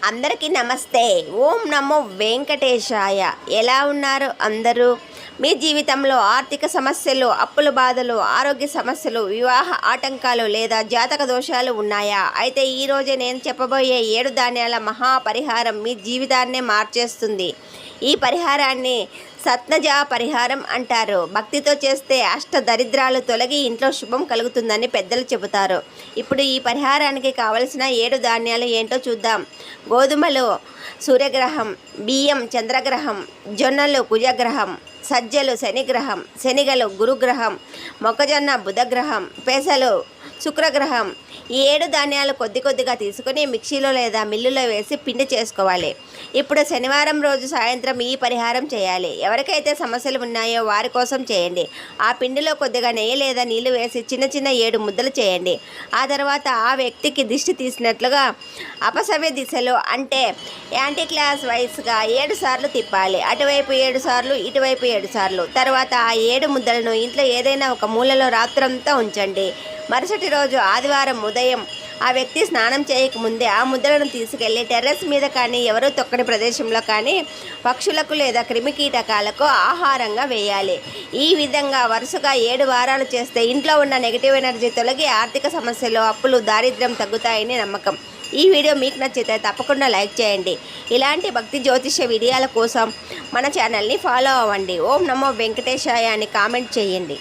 అందరికీ నమస్తే. ఓం నమో వెంకటేశాయ. ఎలా ఉన్నారు అందరూ? మీ జీవితంలో ఆర్థిక సమస్యలు, అప్పుల బాధలు, ఆరోగ్య సమస్యలు, వివాహ ఆటంకాలు లేదా జాతక దోషాలు ఉన్నాయా? అయితే ఈరోజే నేను చెప్పబోయే 7 ధాన్యాల మహాపరిహారం మీ జీవితాన్నే మార్చేస్తుంది. ఈ పరిహారాన్ని సత్నజ పరిహారం అంటారు. భక్తితో చేస్తే అష్ట దరిద్రాలు తొలగి ఇంట్లో శుభం కలుగుతుందని పెద్దలు చెబుతారు. ఇప్పుడు ఈ పరిహారానికి కావలసిన 7 ధాన్యాలు ఏంటో చూద్దాం. గోధుమలు సూర్యగ్రహం, బియ్యం చంద్రగ్రహం, జొన్నలు కుజగ్రహం, సజ్జలు శనిగ్రహం, శనిగలు గురుగ్రహం, మొక్కజొన్న బుధగ్రహం, పెసలు శుక్రగ్రహం. ఈ 7 ధాన్యాలు కొద్ది కొద్దిగా తీసుకుని మిక్సీలో లేదా మిల్లులో వేసి పిండి చేసుకోవాలి. ఇప్పుడు శనివారం రోజు సాయంత్రం ఈ పరిహారం చేయాలి. ఎవరికైతే సమస్యలు ఉన్నాయో వారి కోసం చేయండి. ఆ పిండిలో కొద్దిగా నెయ్యి లేదా నీళ్లు వేసి చిన్న చిన్న 7 ముద్దలు చేయండి. ఆ తర్వాత ఆ వ్యక్తికి దిష్టి తీసినట్లుగా అపసవ్య దిశలో అంటే యాంటీ క్లాస్ వైస్గా 7 సార్లు తిప్పాలి. అటువైపు 7 సార్లు, ఇటువైపు 7 సార్లు. తర్వాత ఆ 7 ముద్దలను ఇంట్లో ఏదైనా ఒక మూలలో రాత్రంతా ఉంచండి. మరుసటి రోజు ఆదివారం ఉదయం ఆ వ్యక్తి స్నానం చేయకముందే ఆ ముద్దలను తీసుకెళ్లి టెర్రస్ మీద కానీ ఎవరూ తొక్కని ప్రదేశంలో కానీ పక్షులకు లేదా క్రిమికీటకాలకు ఆహారంగా వేయాలి. ఈ విధంగా వరుసగా 7 వారాలు చేస్తే ఇంట్లో ఉన్న నెగిటివ్ ఎనర్జీ తొలగి ఆర్థిక సమస్యలు, అప్పులు, దారిద్ర్యం తగ్గుతాయని నమ్మకం. ఈ వీడియో మీకు నచ్చితే తప్పకుండా లైక్ చేయండి. ఇలాంటి భక్తి జ్యోతిష్య వీడియోల కోసం మన ఛానల్ని ఫాలో అవ్వండి. ఓం నమో వెంకటేశాయ అని కామెంట్ చేయండి.